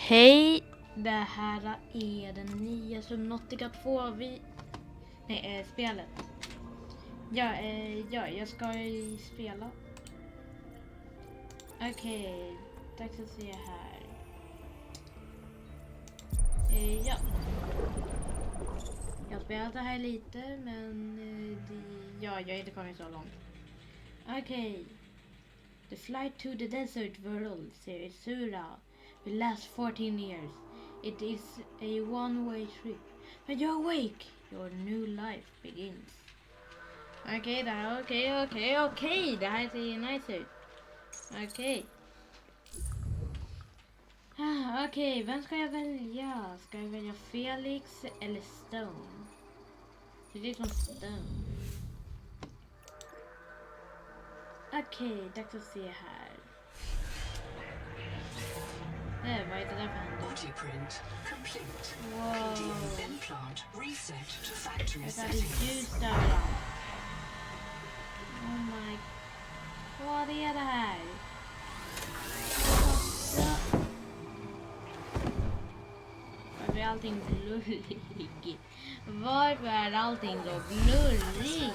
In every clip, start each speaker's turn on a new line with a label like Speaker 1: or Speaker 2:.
Speaker 1: Hej! Det här är den nya Subnautica 2 spelet. Jag ska spela. Okej, dags att se här. Ja. Jag har spelat det här lite, men jag har inte kommit så långt. Okej. The flight to the desert world series Sura will last 14 years. It is a one-way trip. When you're awake, your new life begins. Okej. Det här ser nice ut. Okej, vem ska jag välja? Ska jag välja Felix eller Stone? Det är som Stone. Okej, dags att se här. Vad är det där för hand? Wow. Jag hade ljus där. Oh my. Vad är det här? Varför är allting blurrig? Varför är allting så blurrig?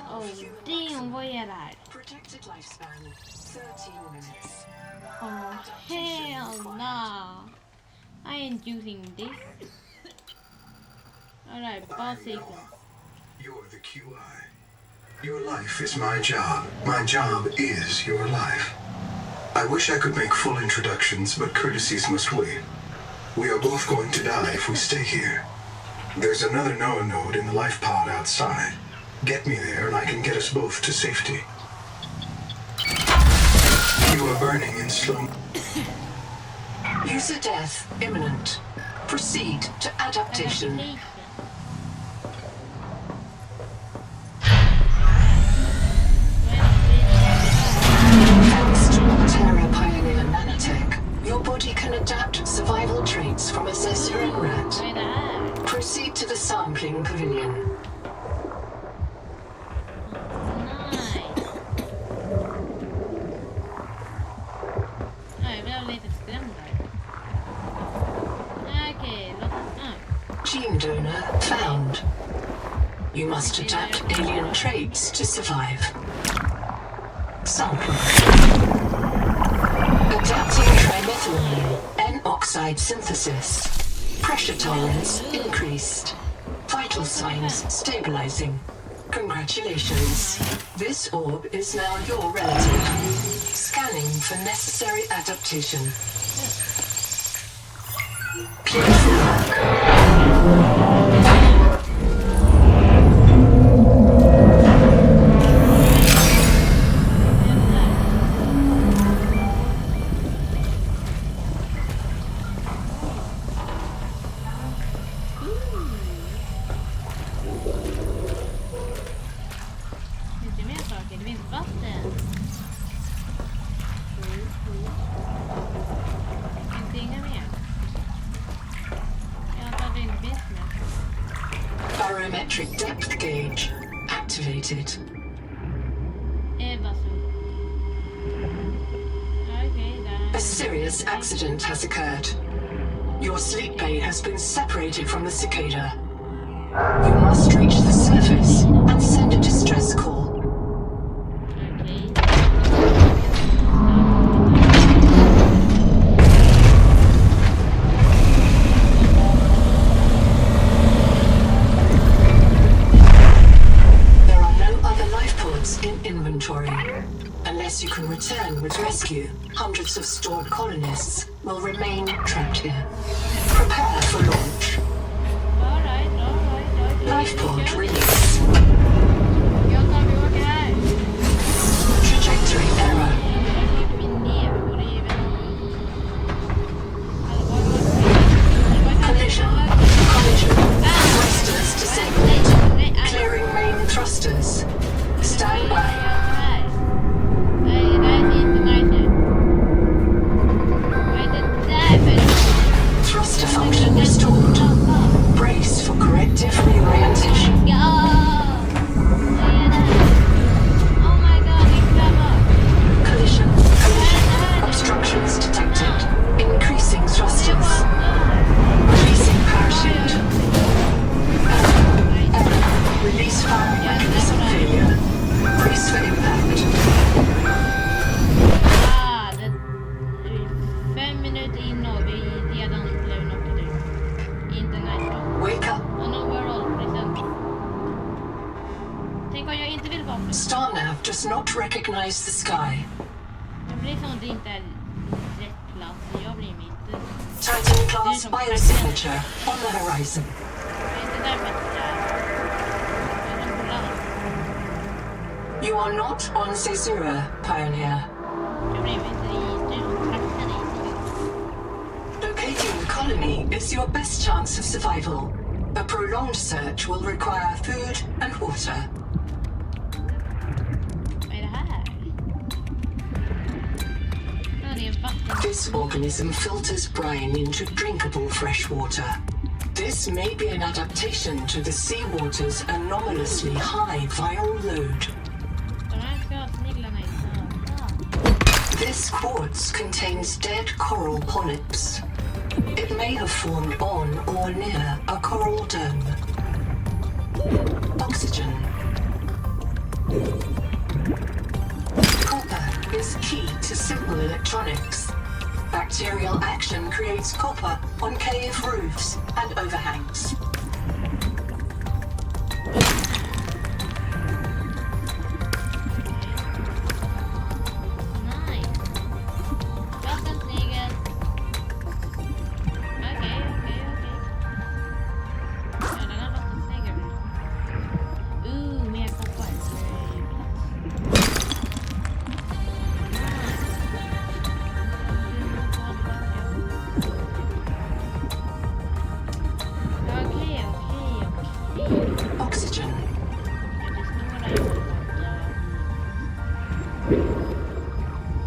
Speaker 1: Oh damn, vad är det här? Oh hell no! I ain't using this. Alright, boss sequence.
Speaker 2: You're the QI. Your life is my job. My job is your life. I wish I could make full introductions, but courtesies must wait. We are both going to die if we stay here. There's another Noah node in the life pod outside. Get me there and I can get us both to safety. You are burning in slow.
Speaker 3: User death imminent. Proceed to adaptation. Thanks to Terra Pioneer Nanotech, your body can adapt survival traits from Assessor and Rat. Proceed to the sampling pavilion. Gene donor found. You must adapt alien traits to survive. Sample. Adapting trimethylene N-oxide synthesis. Pressure tolerance increased. Vital signs stabilizing. Congratulations. This orb is now your relative. Scanning for necessary adaptation. Clear for work. Barometric depth gauge activated. A serious accident has occurred. Your sleep bay has been separated from the cicada. You must reach the surface and send a distress call. Unless you can return with rescue, hundreds of stored colonists will remain trapped here. Prepare for launch. Lifepod release. Trajectory error. Collision. Thrusters disabled. Clearing main thrusters. Stand by. Thruster function restored. Brace for corrective reorientation.
Speaker 1: blir som det inte är rätt plats. Jag blir mitt.
Speaker 3: Titan class biosignature on the horizon.
Speaker 1: Det är inte därför att jag är som polare.
Speaker 3: You are not on Caesura, Pioneer.
Speaker 1: Jag blir mitt i frakten i.
Speaker 3: Locating the colony is your best chance of survival. A prolonged search will require food and water.
Speaker 1: Vad är det här? Ja, det är vatten.
Speaker 3: This organism filters brine into drinkable fresh water. This may be an adaptation to the seawater's anomalously high viral load.
Speaker 1: De här skadesniglarna är söta.
Speaker 3: This quartz contains dead coral polyps. It may have formed on or near a coral dome. Oxygen. Copper is key to simple electronics. Bacterial action creates copper on cave roofs and overhangs.
Speaker 1: Nice. Vattensnigel. Okej. Ja, den här vattensnigeln. Mer koppar. Okej.
Speaker 3: Oxygen.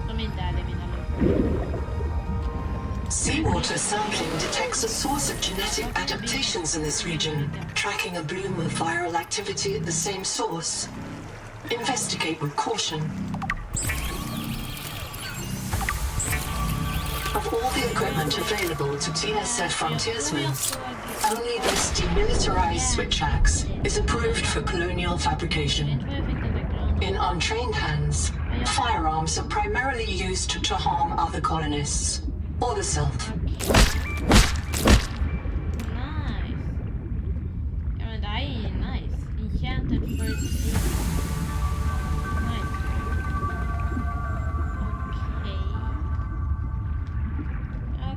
Speaker 1: De inte är det mina luckor.
Speaker 3: Seawater sampling detects a source of genetic adaptations in this region, tracking a bloom of viral activity at the same source. Investigate with caution. Of all the equipment available to TSF frontiersmen, only this demilitarized switch axe is approved for colonial fabrication. In untrained hands, firearms are primarily used to harm other colonists or the self.
Speaker 1: Nice. Ja, men det här är nice. Enchanted first seed. Nice.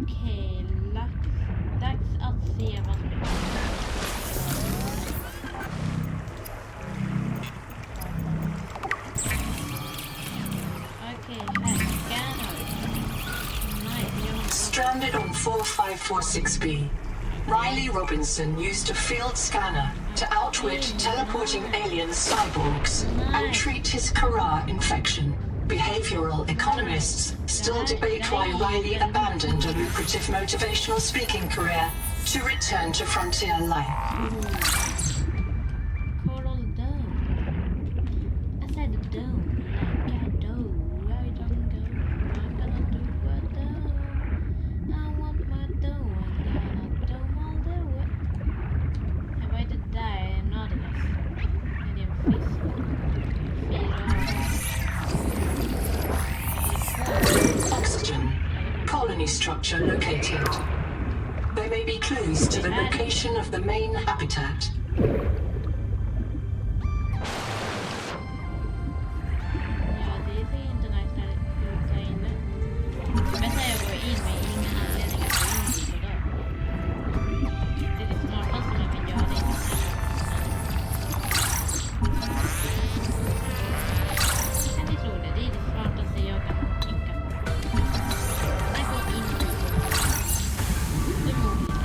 Speaker 1: Okej. Dags att se vad som är. Okej, här. Scanner. Nice.
Speaker 3: Stranded on 4546B, Riley Robinson used a field scanner to outwit teleporting alien cyborgs and treat his Kara infection. Behavioral economists still debate why Riley abandoned a lucrative motivational speaking career to return to frontier life.
Speaker 1: Coral dome. I said a dome. Like a dome. I don't go. I'm gonna do a dome. I want my dome. I'm gonna dome all the way. Jag var inte där. Nautilus. Men det är en fisk.
Speaker 3: Oxygen. Colony structure located. There may be clues to the location of the main habitat.
Speaker 1: Ja, det ser inte nice där ut där inne. Men när jag går in med ingen anledning att gå in dit och då. Det är det smartaste man kan göra. Kan ni tro det? Det är det smartaste jag kan tänka på. Man går in dit. Förmodligen.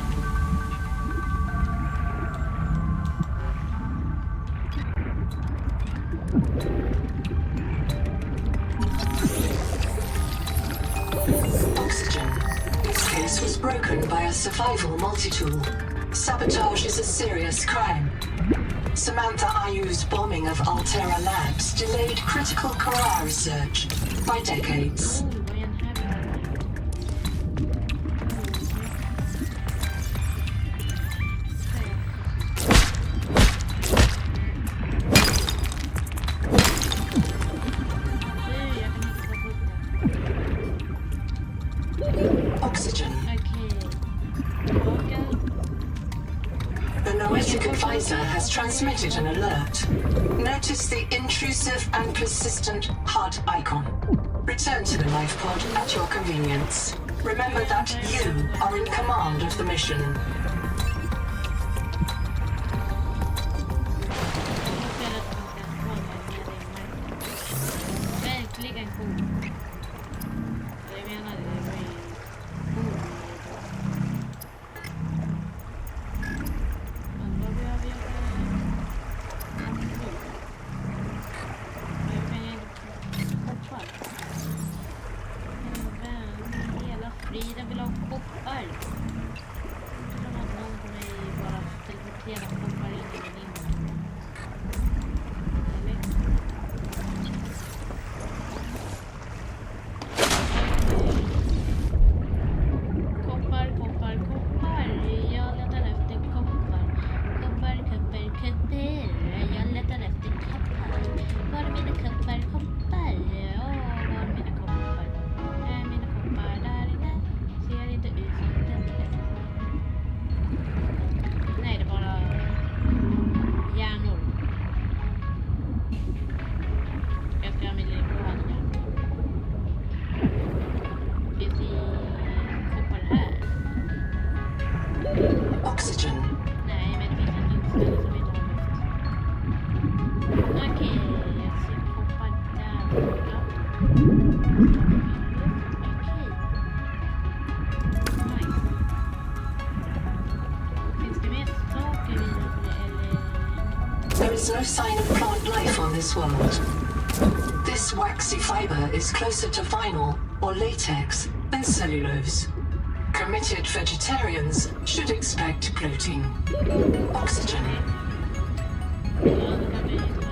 Speaker 3: Oxygen. This case was broken by a survival multi-tool. Sabotage is a serious crime. Samantha Ayu's bombing of Altera Labs delayed critical Kara research by decades.
Speaker 1: Vad är en habitat?
Speaker 3: Oxygen.
Speaker 1: Okej.
Speaker 3: The Noetic advisor has transmitted an alert. Notice the intrusive and persistent HUD icon. Return Return to the life pod at your convenience. Remember that you are in command of the mission.
Speaker 1: Verkligen cool. Jag menar det var ju cool. Men vad behöver jag göra? Jag kan ju hoppa. Men hela friden vill ha koppar. Jag tror att någon på mig bara teleportera koppar in i min inne. Koppar. Jag letar efter koppar. Koppar. Jag letar efter koppar. Var är mina koppar? Var är mina koppar? Är mina koppar där inne? Ser inte ut som det. Nej, det är bara hjärnor. Jag ska ha min lilla bröd här. Finns det koppar här?
Speaker 3: Oxygen.
Speaker 1: Nej, men det finns en luftställe som inte har luft. Okej, jag ser koppar där borta. Okej. Nice. Finns det mer saker vidare på det, eller?
Speaker 3: There is no sign of plant life on this world. This waxy fiber is closer to vinyl or latex than cellulose. Committed vegetarians should expect bloating. Oxygen.
Speaker 1: Ja, det kan bli italiensk.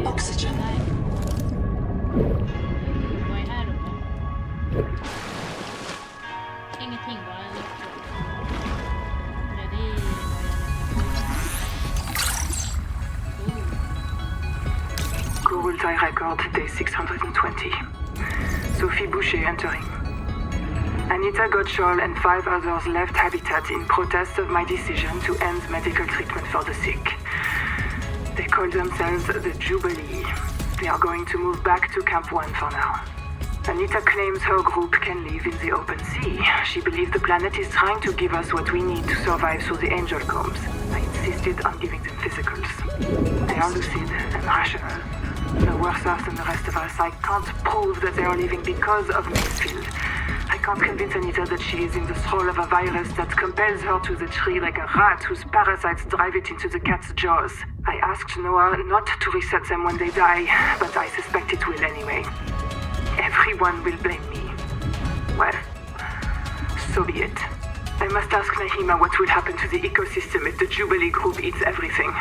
Speaker 3: Oxygen.
Speaker 1: Vad är här uppe? Ingenting, bara en luft. Men det är
Speaker 4: Google Tie record day 620. Sophie Boucher entering. Anita Gottschall and 5 others left Habitat in protest of my decision to end medical treatment for the sick. They call themselves the Jubilee. They are going to move back to Camp 1 for now. Anita claims her group can live in the open sea. She believes the planet is trying to give us what we need to survive through the angel combs. I insisted on giving them physicals. They are lucid and rational. No worse off than the rest of us. I can't prove that they are living because of Mansfield. I can't convince Anita that she is in the thrall of a virus that compels her to the tree like a rat whose parasites drive it into the cat's jaws. I asked Noah not to reset them when they die, but I suspect it will anyway. Everyone will blame me. Well, so be it. I must ask Nahima what will happen to the ecosystem if the Jubilee group eats everything.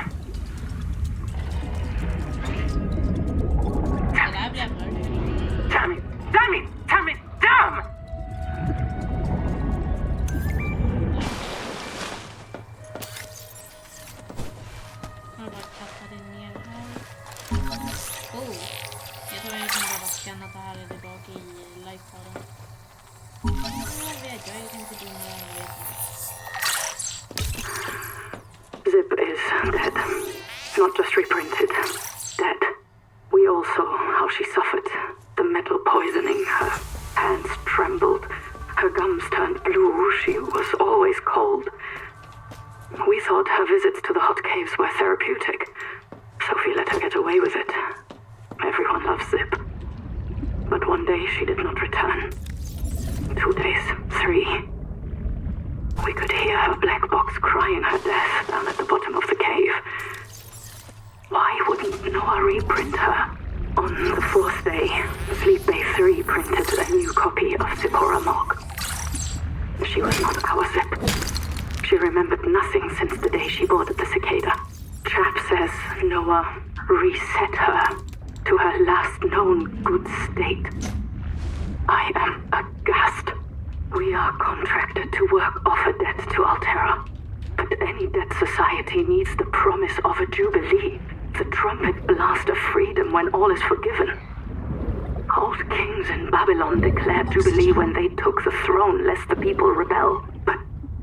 Speaker 4: Damn it! Damn!
Speaker 1: Jag bara kastade ner här. Oh, jag tror jag kan bara scanna det här är tillbaka i livepoden. Jag kan inte bli med.
Speaker 4: Zip is dead. Not just reprinted. Dead. We all saw how she suffered. The metal poisoning. Her hands trembled. Her gums turned blue. She was always cold. We thought her visits to the hot caves were therapeutic. Sophie let her get away with it. Everyone loves Zip. But one day she did not return. 2 days, 3. We could hear her black box crying her death down at the bottom of the cave. Why wouldn't Noah reprint her? On the 4th day, Sleep Bay 3 printed a new copy of Zipporah Mog. She was not our Zip. She remembered nothing since the day she boarded the Cicada. Chap says Noah reset her to her last known good state. I am aghast. We are contracted to work off a debt to Altera. But any debt society needs the promise of a jubilee. The trumpet blast of freedom when all is forgiven. Old kings in Babylon declared jubilee when they took the throne lest the people rebel. But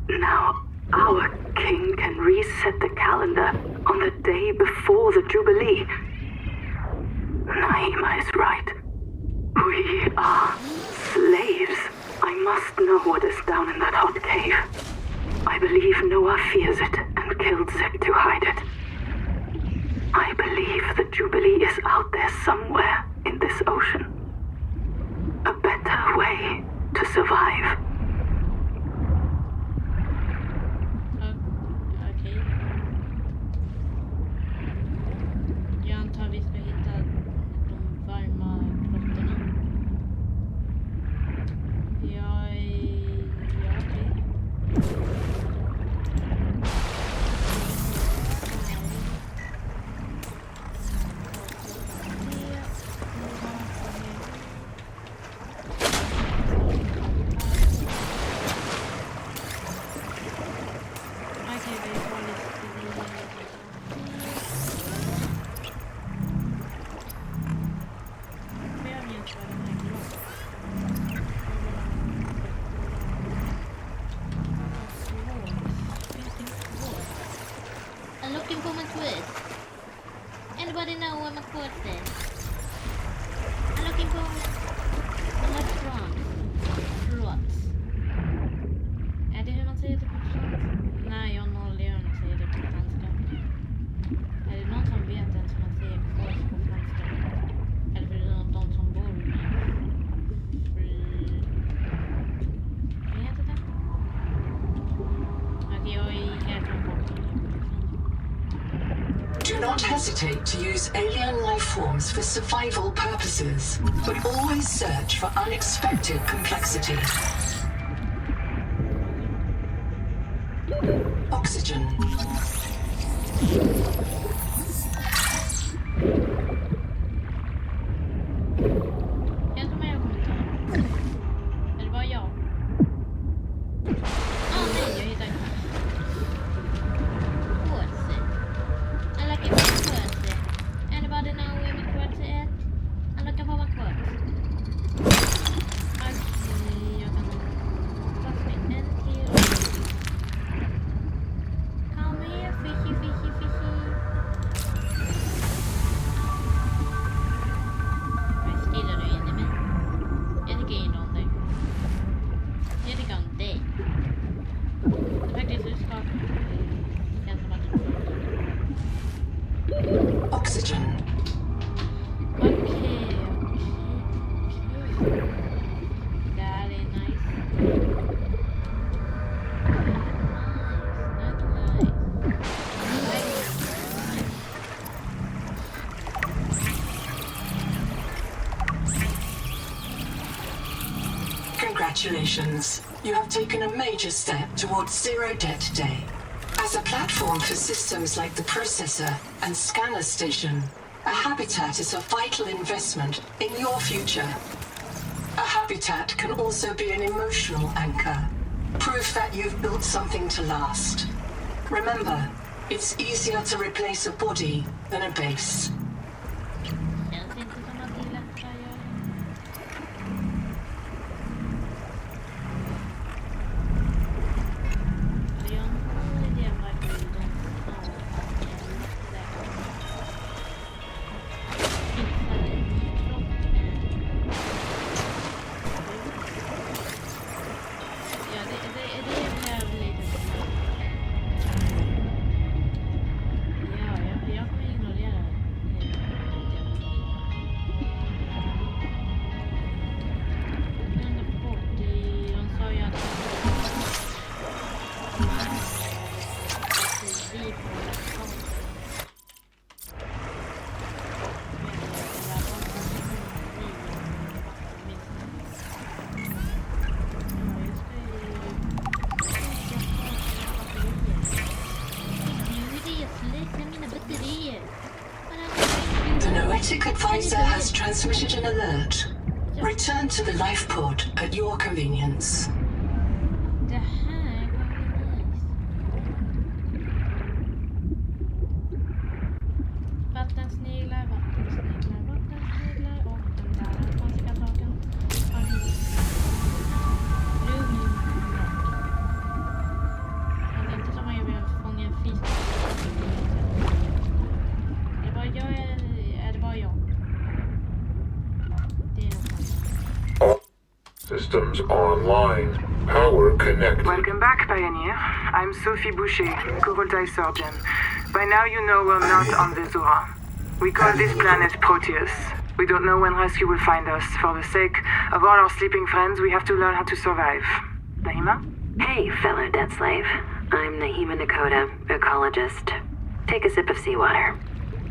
Speaker 4: now our king can reset the calendar on the day before the jubilee. Naima is right. We are slaves. I must know what is down in that hot cave. I believe Noah fears it and killed Zek to hide it. I believe the Jubilee is out there somewhere in this ocean. A better way to survive.
Speaker 1: Okej. Jag antar vi ska hitta de varma grottorna. Ja, okej. I'm looking for my quiz. Anybody know what my quiz is? I'm looking for my restaurants. Är det hur man säger det på franska? Nej, jag har noll i hur man säger det på franska. Är det någon som vet ens hur man säger quiz på franska? Eller för det är de som bor med? Vad heter det? Okej, jag är helt bort.
Speaker 3: Do not hesitate to use alien life forms for survival purposes, but always search for unexpected complexity. Oxygen.
Speaker 1: Jag tar med och kommentarer. Eller var jag? Nej, jag hittade inte. Quartz. I'm looking for quartz. Anybody know where my quartz is? I'm looking for my quartz. Okej, jag kan fast med en till. Come here, fishy, fishy, fishy. Vad stirrar du in i mig? Jag tycker inte om dig. Jag tycker om dig. Det är faktiskt du skapar. Det känns som att du
Speaker 3: Oxygen.
Speaker 1: Okej. Det här är nice.
Speaker 3: Congratulations. You have taken a major step towards zero debt today. As a platform for systems like the processor and scanner station, a habitat is a vital investment in your future. A habitat can also be an emotional anchor, proof that you've built something to last. Remember, it's easier to replace a body than a base.
Speaker 1: Känns inte som att det är lätt att göra. Jag har någon idé om varför de sa att det är lätt där. Hitta en ny kropp. Ja, det är lite bra. Ja, jag kommer ignorera det. De sa ju att
Speaker 3: The Noetic advisor has transmitted an alert. Return to the life pod at your convenience.
Speaker 5: systems online. Power connected.
Speaker 4: Welcome back, Pioneer. I'm Sophie Boucher, co-voltae surgeon. By now you know we're not on the Zora. We call this planet Proteus. We don't know when rescue will find us. For the sake of all our sleeping friends, we have to learn how to survive. Naima?
Speaker 6: Hey, fellow dead slave. I'm Naima Nakota, ecologist. Take a sip of seawater.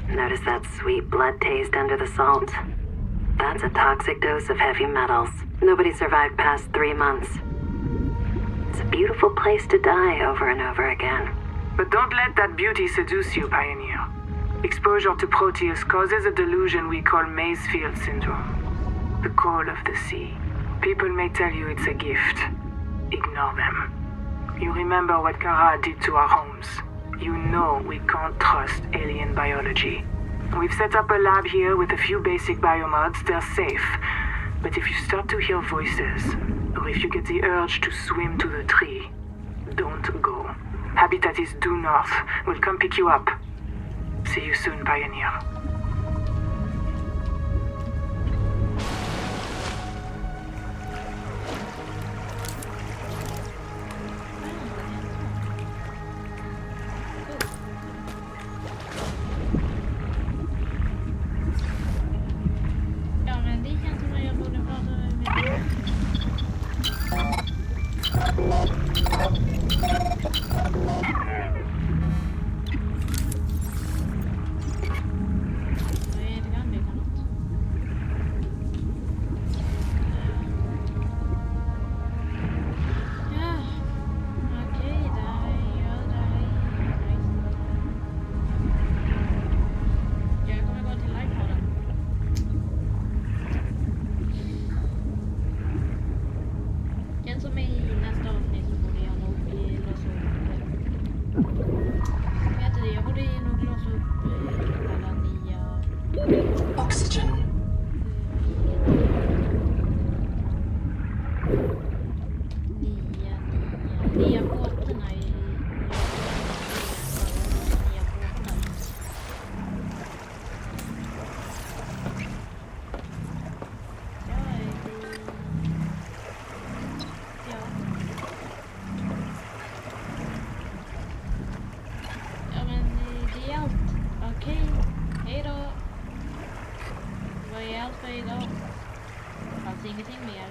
Speaker 6: Notice that sweet blood taste under the salt? That's a toxic dose of heavy metals. Nobody survived past 3 months. It's a beautiful place to die over and over again.
Speaker 4: But don't let that beauty seduce you, Pioneer. Exposure to Proteus causes a delusion we call Maysfield syndrome. The call of the sea. People may tell you it's a gift. Ignore them. You remember what Kara did to our homes. You know we can't trust alien biology. We've set up a lab here with a few basic biomods. They're safe. But if you start to hear voices, or if you get the urge to swim to the tree, don't go. Habitat is due north. We'll come pick you up. See you soon, Pioneer.
Speaker 1: Ja, men det känns som att jag borde prata med. Som i nästa avsnitt så borde jag nog låsa upp. Vad heter det? Jag borde nog låsa upp alla nya.
Speaker 3: Oxygen.
Speaker 1: Nya båtarna i nya båtar. Ja, men det är allt. Okej, hej då. Det var allt för idag. Det fanns ingenting mer.